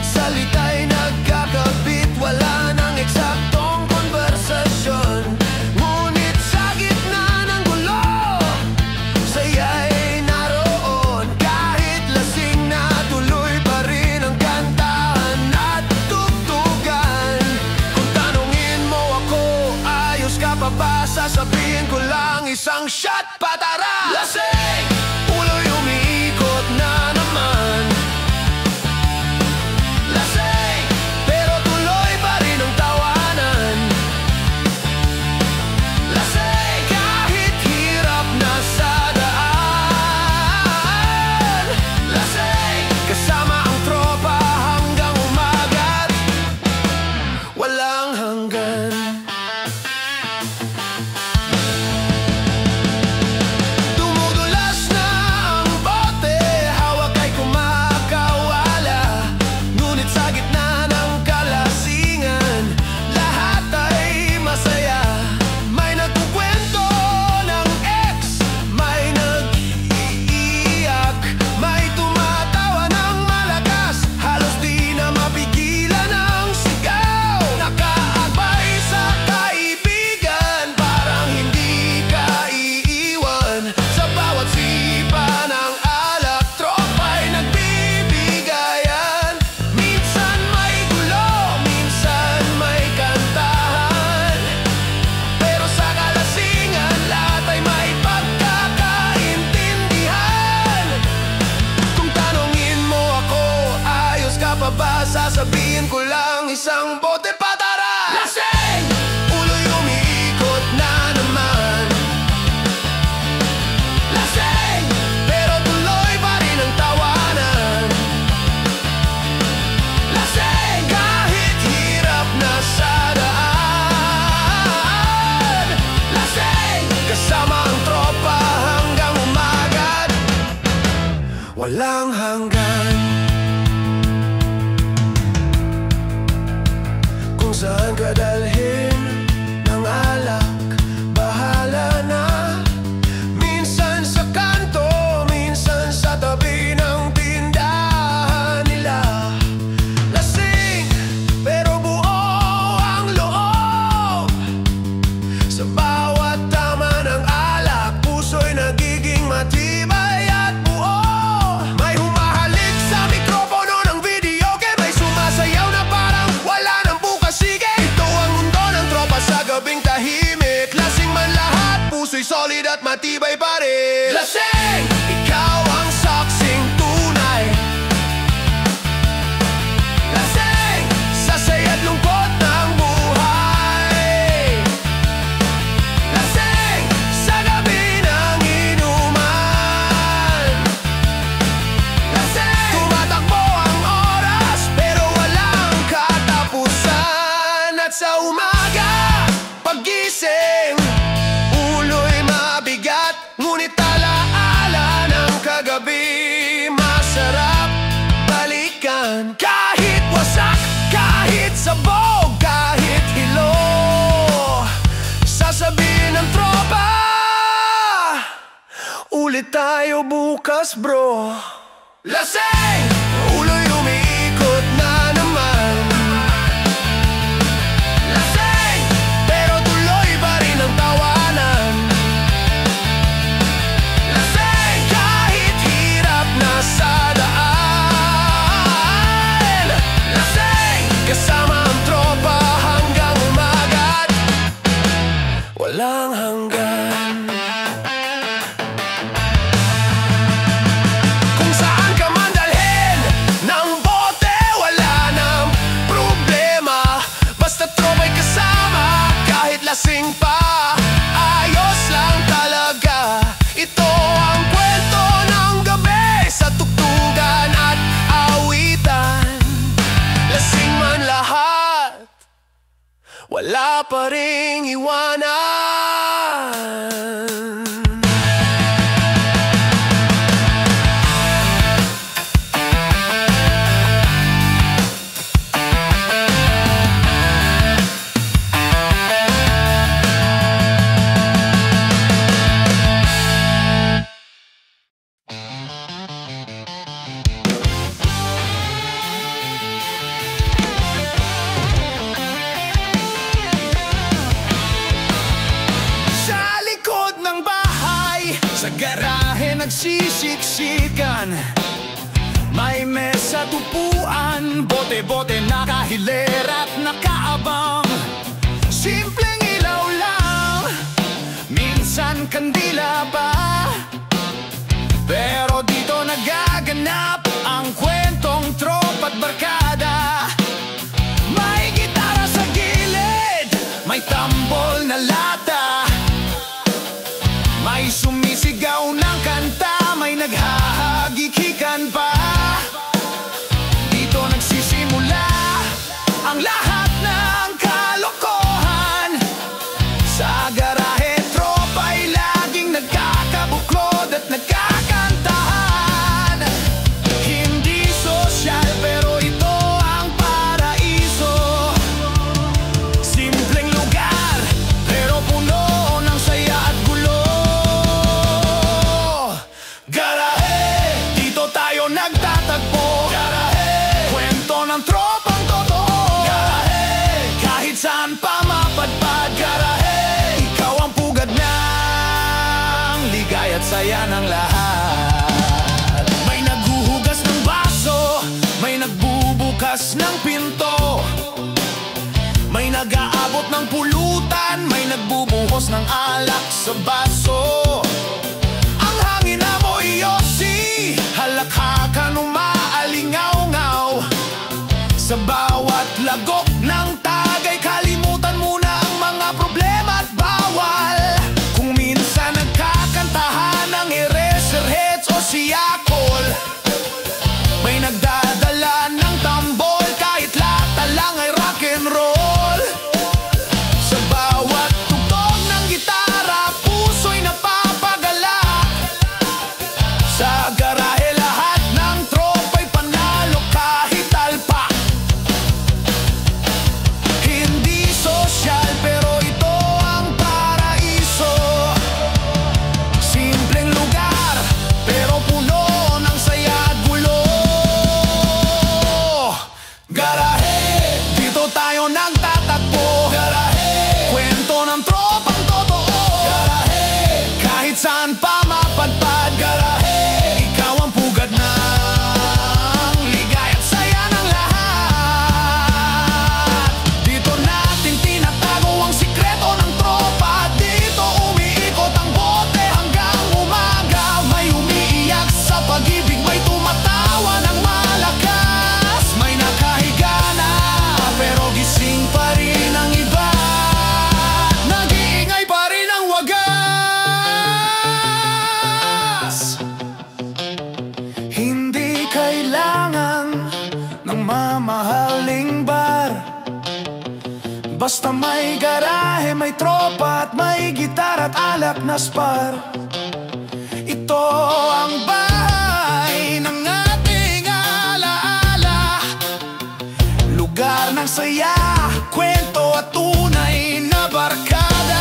Salita'y nagkakabit, wala nang eksaktong konversasyon. Ngunit sa gitna ng gulo, saya'y naroon. Kahit lasing na, tuloy pa rin ang kantahan at tugtugan. Kung tanungin mo ako, ayos ka pa ba? Sasabihin ko lang, isang shot patara. Lasing, ulo'y umiikot na naman. Lasing, pero tuloy pa rin ang tawanan. Lasing, kahit hirap na sa daan. Lasing, kasama ang tropa hanggang umagat, walang hanggan. walang hanggan. Kung saan ka dalhin ng alak, bahala na. Minsan sa kanto, minsan sa tabi ng tindahan nila. Lasing pero buo ang loob. Sa bawat tama ng alak, puso'y nagiging matibay at buo. May humahalik sa mikropono ng video game, may sumasayaw na parang wala nang bukas. Sige, ito ang mundo ng tropa sa gabing tahimik. Lasing man lahat, puso'y solid at matibay pa rin. Lasing, ikaw ang saksing tunay. Lasing, sa saya't lungkot ng buhay. Lasing, sa gabi ng inuman. Lasing, tumatakbo ang oras pero walang katapusan. At sa umaga, paggising, ulo'y mabigat, ngunit alaala ng kagabi, masarap balikan. Kahit wasak, kahit sabog, kahit hilo, sasabihin ng tropa, ulit tayo bukas bro. Lasing, ulo'y umiikot na naman. Lasing, pero tuloy pa rin ang tawanan. Lasing, kahit hirap na sa daan. Lasing, kasama ang tropa hanggang umagat, walang hanggan. Kung saan ka man dalhin ng bote, wala nang problema. Basta tropa'y kasama, kahit lasing pa, ayos lang talaga. Ito ang kwento ng gabi sa tugtugan at awitan. Lasing man lahat, wala pa ring iwanan. Sa likod ng bahay, sa garahe nagsisiksikan. May mesa, tupuan, bote-bote nakahilera at nakaabang. Simpleng ilaw lang, minsan kandila pa. Pero dito nagaganap ang kwentong tropa't barkada. May gitara sa gilid, may tambol na lata, may sumisigaw ng kanta, may naghahagikikan pa. Dito nagsisimula ang lahat ng kalokohan. Sa garahe, tropa'y laging nagkakabuklod at nagkakantahan. Hindi sosyal pero ito ang paraiso. Simpleng lugar pero puno ng saya at gulo. Garahe, dito tayo nagtatagpo. Garahe, kwento ng tropang totoo. Garahe, kahit saan pa mapadpad. Garahe, ikaw ang pugad ng ligay at saya ng lahat. May naghuhugas ng baso, may nagbubukas ng pinto, may nag-aabot ng pulutan, may nagbubuhos ng alak sa baso. Ang hangin amoy yosi, halakhakan umaalingaw-ngaw. Sa bawat lagok ng tagay, kalimutan muna ang mga problema at bawal. Kung minsan nagkakantahan ng Eraserheads o Siyakol, may nagdadala ng tambol, kahit lata lang ay rock'n'roll. Sa bawat tugtog ng gitara, puso'y napapagod. Jack Naspar. Ito ang bahay ng ating alaala, lugar ng saya, kwento at tunay na barkada.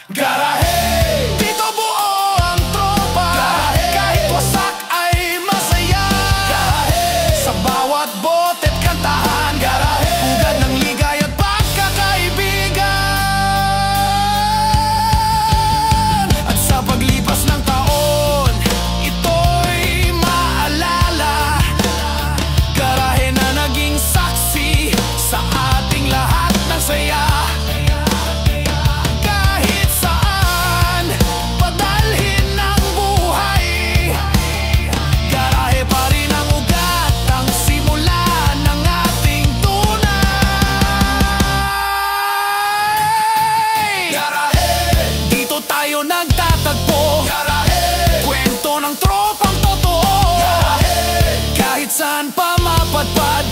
Garahe, dito buo ang tropa. Garahe, kahit wasak ay masaya. Garahe, sa bawat bote't kantahan. Garahe, pugad ng ligay at pagkakaibigan. At sa paglipas ng taon, ito'y maalala. Garahe na naging saksi sa ating lahat ng saya. Nagtatagpo, kwento ng tropang totoo. Kahit saan pa mapadpad,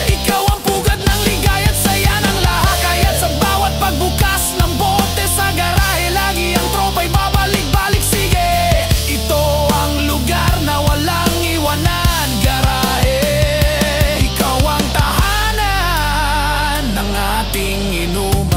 ikaw ang pugad ng ligay at saya ng lahat. Kaya't sa bawat pagbukas ng bote sa garahe, lagi ang tropa'y babalik-balik. Sige, ito ang lugar na walang iwanan. Garahe, ikaw ang tahanan ng ating inuman.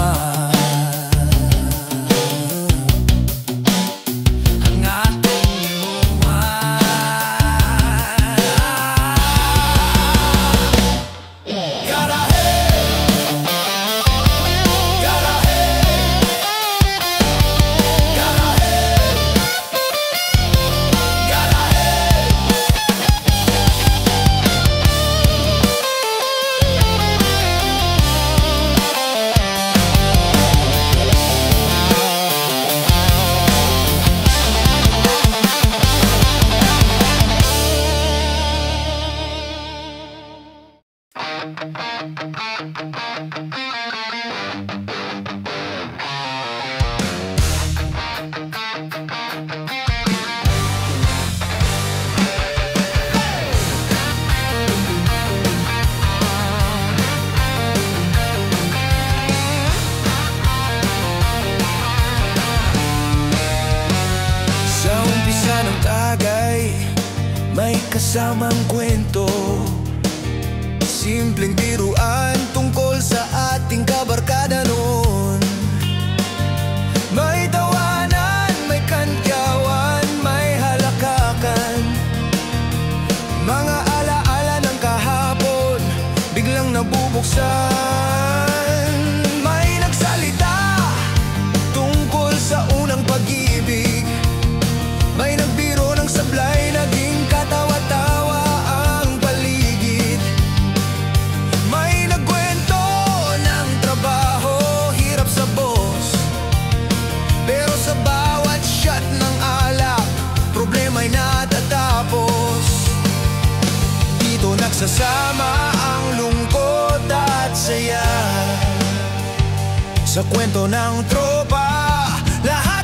May kasamang kwento, simpleng biruan tungkol sa ating kabarkada noon. May tawanan, may kantyawan, may halakakan, mga alaala ng kahapon biglang nabubuksan. May nagsalita tungkol sa unang pag-ibig, may nagbiro ng sablay, naging katawa-tawa ang paligid. May nagkwento ng trabaho, hirap sa boss, pero sa bawat shot ng alak, problema'y natatapos. Dito nagsasama ang lungkot at saya. Sa kwento ng tropa, lahat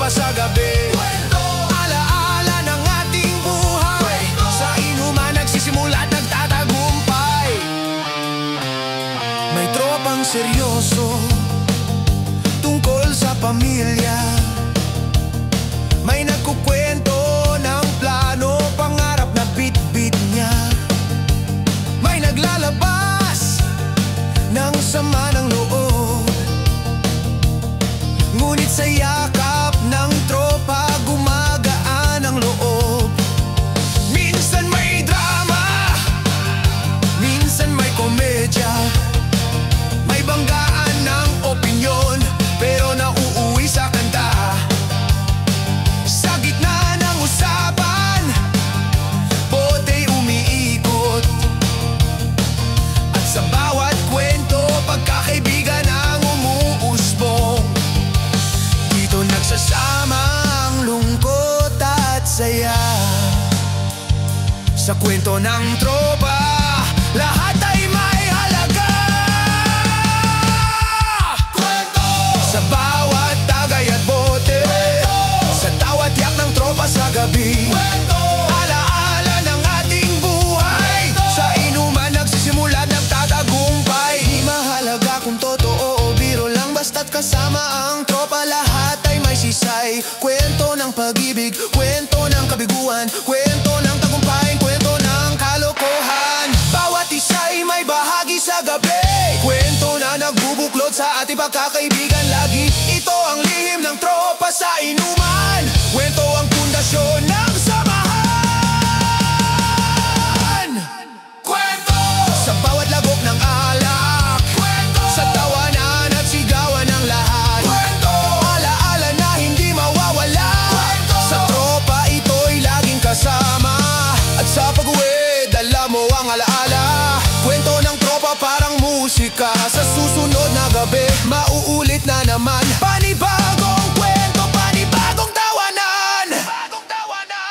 sa gabi, alaala ng ating buhay. Sa inuman nagsisimula at nagtatagumpay. May tropang seryoso tungkol sa pamilya, may nagkukwento ng plano, pangarap na bit-bit niya. May naglalabas ng sama ng loob, ngunit sa yakap ng tropa gumagaan ang loob. Minsan may drama, minsan may komedya, may banggaan ng opinyon, pero nauuwi sa kanta. Sa gitna ng usapan, bote'y umiikot, at sa bawat kwento, pagkakaibigan ang umuusbong. Dito nagsasama ang lungkot at saya. Sa kwento ng tropa, lahat ay may halaga. Kwento! Sa bawat tagay at bote, sa tawat Kwento ng pag-ibig, kwento ng kabiguan, kwento ng tagumpay, kwento ng kalokohan. Bawat isa'y may bahagi sa gabi, kwento na nagbubuklod sa ating pagkakaibigan lagi. Ito ang lihim ng tropa sa inuman, kwento ang pundasyon ng samahan. Kwento sa bawat lagok ng alak, kwento sa tawanan at sigawan ng lahat, kwento alaala na hindi mawawala, kwento sa tropa ito'y laging kasama. At sa pag-uwi, dala mo ang alaala, kwento ng tropa parang musika. Sa susunod na gabi, mauulit na naman, panibagong kwento, panibagong tawanan.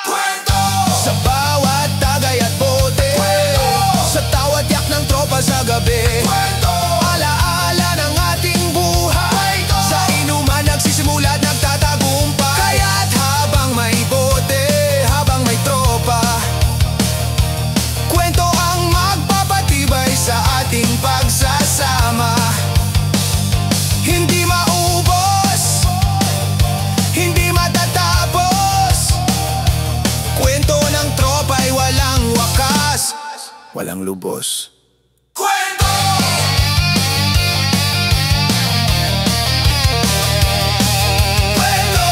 Kwento sa bawat tagay at bote, kwento sa tawad yak ng tropa sa gabi, kwento alaala ng ating buhay, kwento sa inuman nagsisimula at nagtatagumpay. Kaya't habang may bote, habang may tropa, kwento ang magpapatibay sa ating pagsasama. Hindi maubos, hindi matatapos, kwento ng tropa'y walang wakas, walang lubos. Kwento! Kwento! Kwento!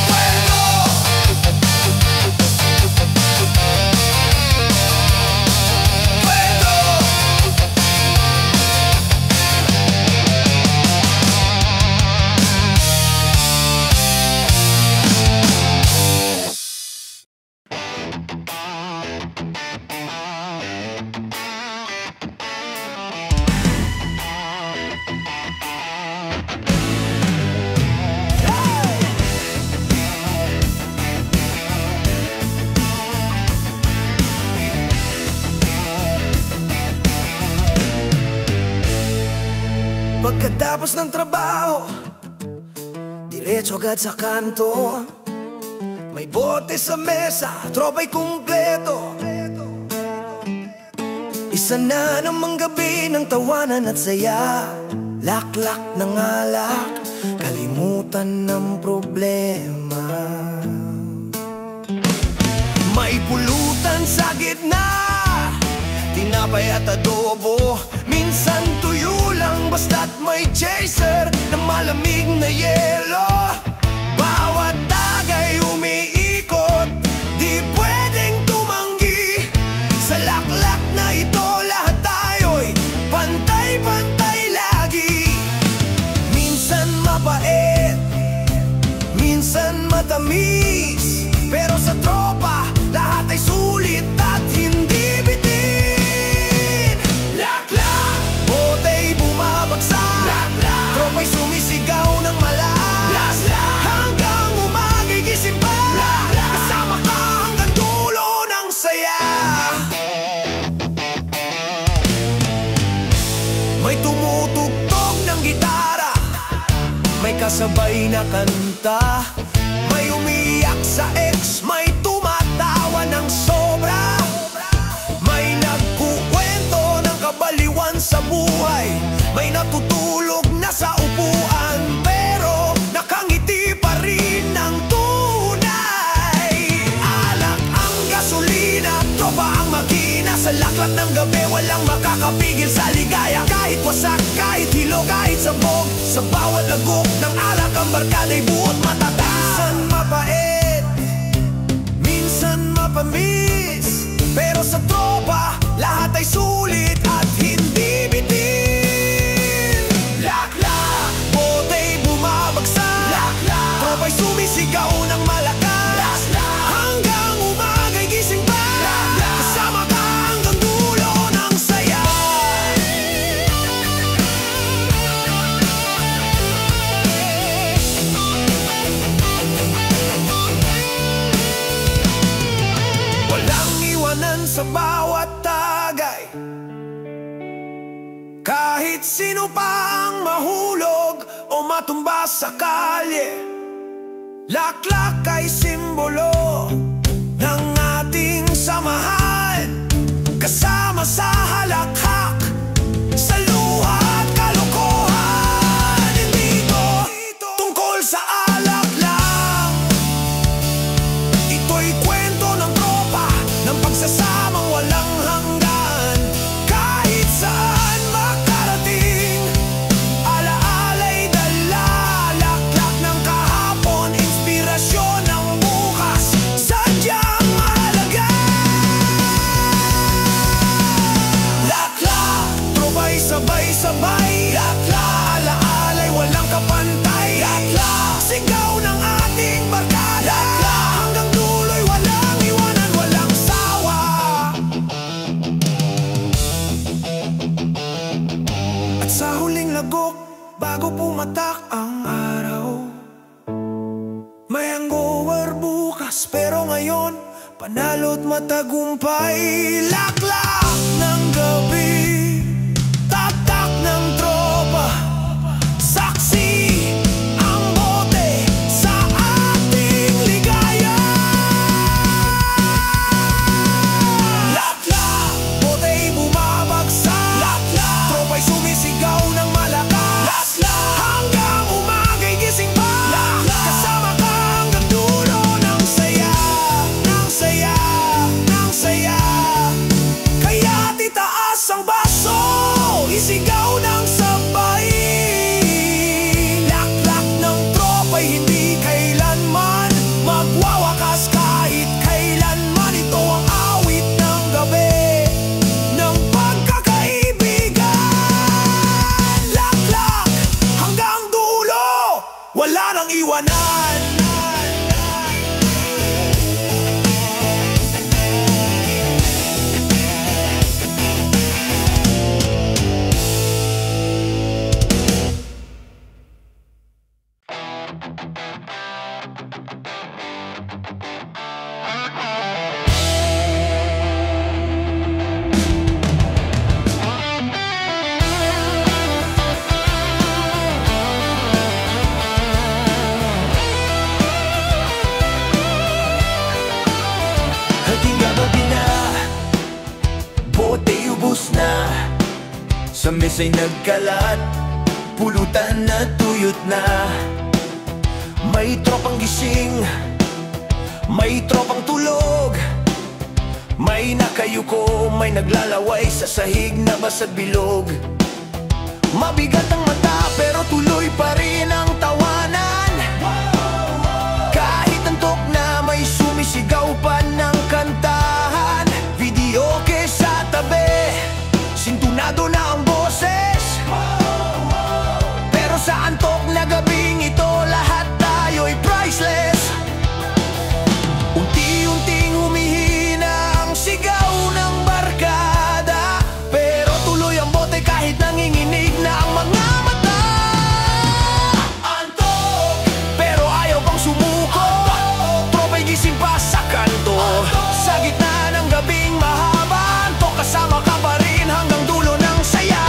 Kwento! Pagkatapos ng trabaho, diretso agad sa kanto. May bote sa mesa, tropa'y kumpleto. Isa na namang gabi ng tawanan at saya, laklak ng alak, kalimutan ng problema. May pulutan sa gitna, tinapay at adobo, minsan tuyo lang basta't may chaser na malamig na yelo. Bawat tagay umiikot, di pwedeng tumanggi. Sa laklak na ito lahat tayo'y pantay-pantay lagi. Minsan mapait, minsan matamis, pero sa tropa lahat ay sulit at hindi bitin. Laklak, bote'y bumabagsak, laklak, tropa'y sumisigaw ng malakas, hanggang umaga'y gising pa, kasama ka hanggang dulo ng saya. May tumutugtog ng gitara, may kasabay na kanta, may umiyak sa ex, may tumatawa ng sobra, may nagkukwento ng kabaliwan sa buhay, may natutulog na sa upuan, pero nakangiti pa rin ng tunay. Alak ang gasolina, tropa ang makina, sa laklak ng gabi walang makakapigil sa ligaya. Kahit wasak, kahit hilo, kahit sabog, sa bawat lagok ng alak ang barkada'y buot matata. Minsan mapait, minsan mapamis, pero sa tropa lahat ay sulit at hindi bitin. Laklak, bote'y bumabagsak, laklak, tropa'y sumisigaw ng malakas, hanggang umaga'y gising pa, kasama ka hanggang dulo ng saya. Walang iwanan sa bawat tagay, kahit sino pa ang mahulog o matumba sa kalye. Laklak ay simbolo ng ating samahan, kasama sa halakhak, sa luha at kalokohan. lagok bago pumatak ang araw. May hangover bukas pero ngayon panalo't matagumpay. Laklak ng gabi, tatak ng tropa, saksi ang bote sa ating ligaya. Laklak, botey bumabagsak. Laklak, tropa'y sumisigaw ng malakas. Laklak, hanggang umaga'y gising pa. Laklak, kasama ka hanggang dulo ng saya, ng saya, ng saya. Kaya't itaas ang baso, isigaw ng sabay. Laklak ng tropa'y hindi kailanman magwawakas, kahit kailanman. Ito ang awit ng gabi, ng pagkakaibigan. Laklak hanggang dulo, wala nang iwanan. Hating gabi na, bote ubos na, sa mesa'y nagkalat, pulutan na tuyot na. May tropang gising, may tropang tulog, may nakayuko, may naglalaway sa sahig na basag bilog. Mabigat ang mata pero tuloy pa rin ang tawanan. Kahit antok na may sumisigaw pa ng kantahan. Videoke sa tabi, sintunado na ang boses. Pero sa antok na gabing ito, lahat tayo'y priceless. Unti-unting humihina ang sigaw ng barkada, pero tuloy ang bote kahit nanginginig na ang mga mata. Antok, pero ayaw pang sumuko. Tropa'y gising pa sa kanto, sa gitna ng gabing mahaba. Antok, kasama ka pa rin hanggang dulo ng saya.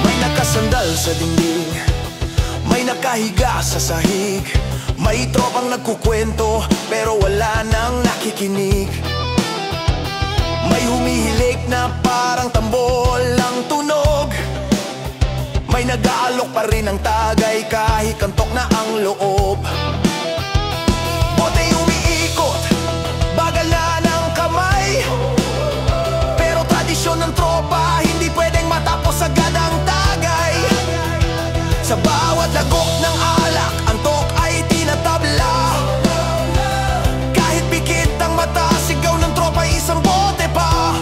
May nakasandal sa dingding, may nakahiga sa sahig, may tropang nagkukwento pero wala nang nakikinig. May humihilik na parang tambol ang tunog, may nag-aalok pa rin ng tagay kahit kantok na ang loob. Botey umiikot, bagal na ng kamay, pero tradisyon ng tropa, hindi pwedeng matapos agad ang tagay. Sa bawat lagok ng alak, antok ay tinatabla. Kahit pikit ang mata, sigaw ng tropa, isang bote pa.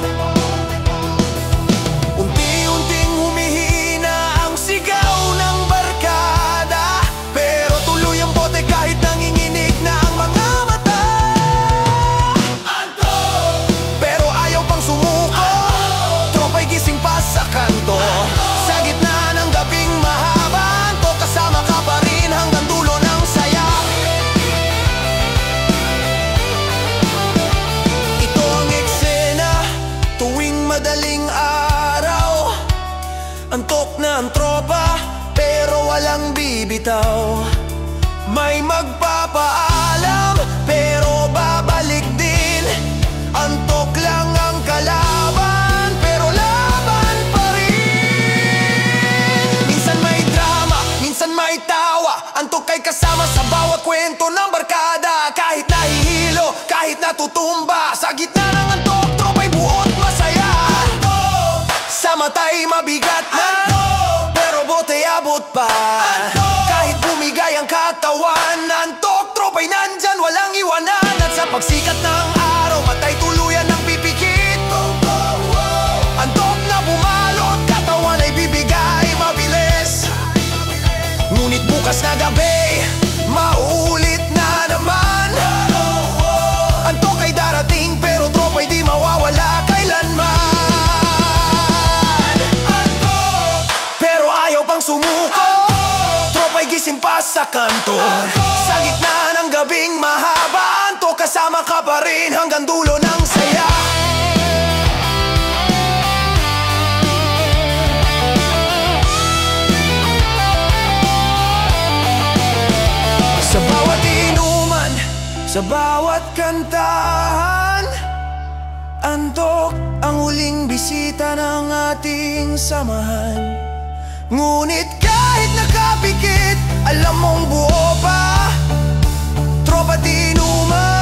Unti-unting humihina ang sigaw ng barkada, pero tuloy ang bote kahit nanginginig na ang mga mata. Antok, pero ayaw pang sumuko. Tropa'y gising pa sa kanto, sa gitna ng gabing mahaba. Antok, kasama ka pa rin hanggang dulo ng saya. Ito ang eksena tuwing madaling araw. Antok na ang tropa pero walang bibitaw. May magpapaalam pero babalik din. Antok lang ang kalaban pero laban pa rin. Minsan may drama, minsan may tawa. Antok ay kasama sa bawat kwento ng barkada. Kahit nahihilo, kahit natutumba, sa gitna ng antok, tropa'y buot masaya. Sa mata'y mabigat na, pero bote abot pa. Kahit bumigay ang katawan, antok, tropa'y nandyan, walang iwanan. At sa pagsikat ng araw, matay tuluyan ng pipikit. Antok na bumalot, katawan ay bibigay mabilis. Ngunit bukas na gabi, mauulit na naman. Antok ay darating pero tropa'y di mawawala kailanman. isimpa sa kanto. Sa gitna ng gabing mahaba, anto kasama ka pa rin hanggang dulo ng saya. Sa bawat inuman, sa bawat kantahan, antok ang huling bisita ng ating samahan. Ngunit kahit nakapikit, alam mong buo pa, tropa di inuman.